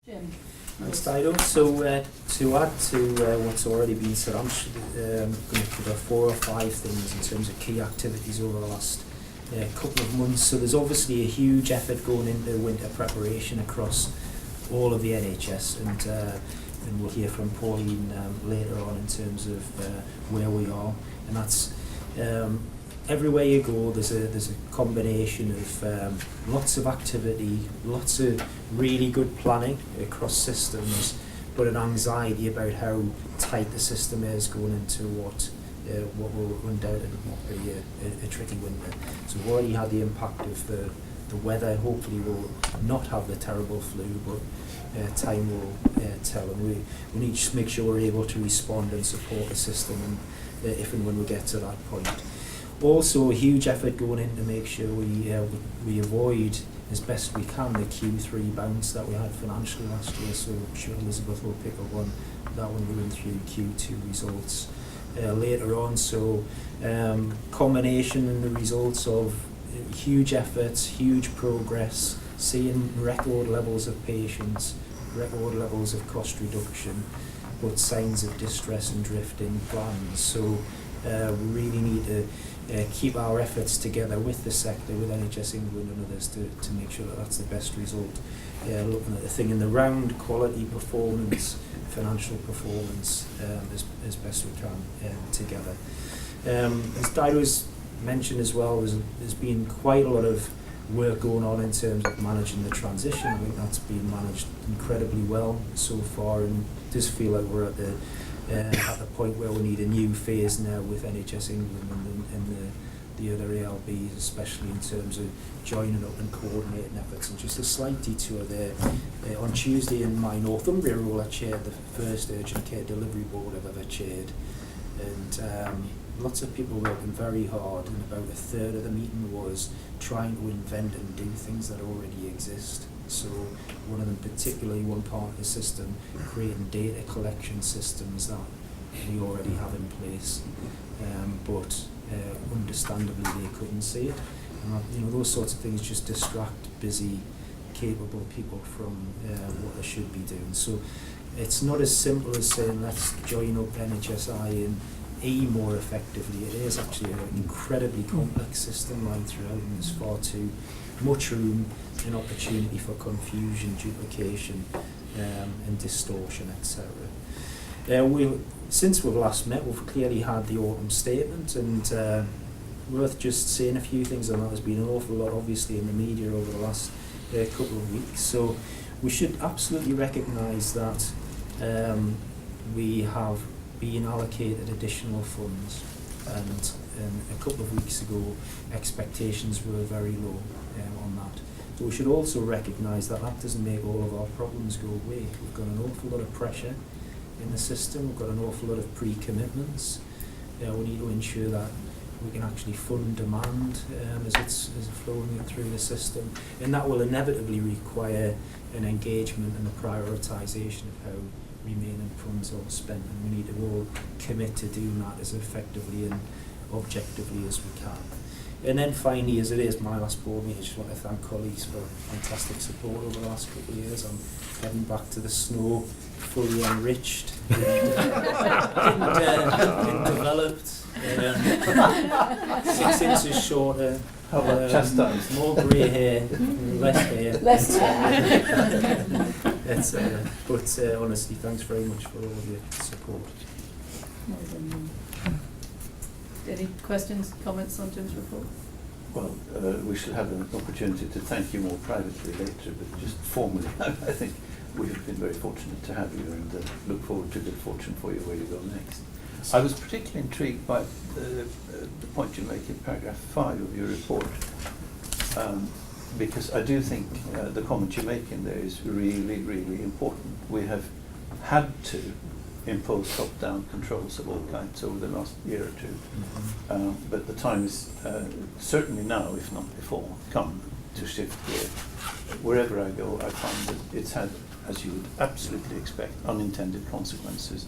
Thanks, Dido. So to add to what's already been said, I'm going to cover 4 or 5 things in terms of key activities over the last couple of months. So there's obviously a huge effort going into winter preparation across all of the NHS, and we'll hear from Pauline later on in terms of where we are, and that's everywhere you go there's a combination of lots of activity, lots of really good planning across systems, but an anxiety about how tight the system is going into what will undoubtedly be a tricky winter. So we've already had the impact of the weather. Hopefully we'll not have the terrible flu, but time will tell, and we need to make sure we're able to respond and support the system and if and when we get to that point. Also a huge effort going in to make sure we avoid as best we can the Q3 bounce that we had financially last year. So I'm sure Elizabeth will pick up on that when we run through Q2 results later on. So combination in the results of huge efforts, huge progress, seeing record levels of patients, record levels of cost reduction, but signs of distress and drift in plans. So we really need to keep our efforts together with the sector, with NHS England and others to make sure that that's the best result. Looking at the thing in the round, quality performance, financial performance as best we can together. As Dido's mentioned as well, there's been quite a lot of work going on in terms of managing the transition. I think that's been managed incredibly well so far, and it does feel like we're at the point where we need a new phase now with NHS England and the other ALBs, especially in terms of joining up and coordinating efforts. And just a slight detour there, on Tuesday in my Northumbria role I chaired the first urgent care delivery board I've ever chaired, and lots of people working very hard, and about a third of the meeting was trying to invent and do things that already exist. So one of them, particularly one part of the system, creating data collection systems that we already have in place, but understandably they couldn't see it. And those sorts of things just distract busy, capable people from what they should be doing. So it's not as simple as saying let's join up NHSI and more effectively. It is actually an incredibly complex system right throughout, and there's far too much room and opportunity for confusion, duplication, and distortion, etc. Since we've last met, we've clearly had the autumn statement, and worth just saying a few things on that. There's been an awful lot, obviously, in the media over the last couple of weeks. So we should absolutely recognise that we have been allocated additional funds, and a couple of weeks ago expectations were very low on that. But we should also recognise that that doesn't make all of our problems go away. We've got an awful lot of pressure in the system, we've got an awful lot of pre-commitments. We need to ensure that we can actually fund demand as it's flowing through the system, and that will inevitably require an engagement and a prioritisation of how remaining funds are spent, and we need to all commit to doing that as effectively and objectively as we can. And then finally, as it is my last board meeting, I just want to thank colleagues for fantastic support over the last couple of years. I'm heading back to the snow fully enriched and developed, 6 inches shorter, more grey hair, less hair. But honestly, thanks very much for all of your support. Any questions, comments on Jim's report? Well, we shall have an opportunity to thank you more privately later, but just formally, I think we have been very fortunate to have you, and look forward to good fortune for you where you go next. I was particularly intrigued by the point you make in paragraph 5 of your report, because I do think the comment you make in there is really, really important. We have had to impose top-down controls of all kinds over the last year or two, but the time is certainly now, if not before, come to shift gear. Wherever I go, I find that it's had, as you would absolutely expect, unintended consequences,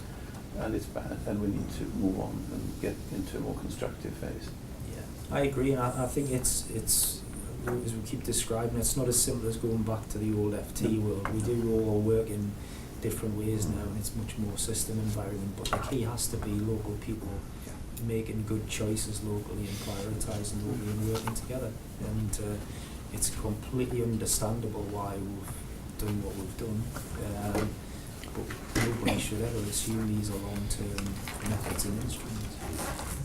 and it's bad, and we need to move on and get into a more constructive phase. Yeah, I agree, and I think it's as we keep describing, it's not as simple as going back to the old FT world. We do all work in different ways now, and it's much more system environment, but the key has to be local people making good choices locally and prioritising locally and working together. And it's completely understandable why we've done what we've done, but nobody should ever assume these are long-term methods and instruments.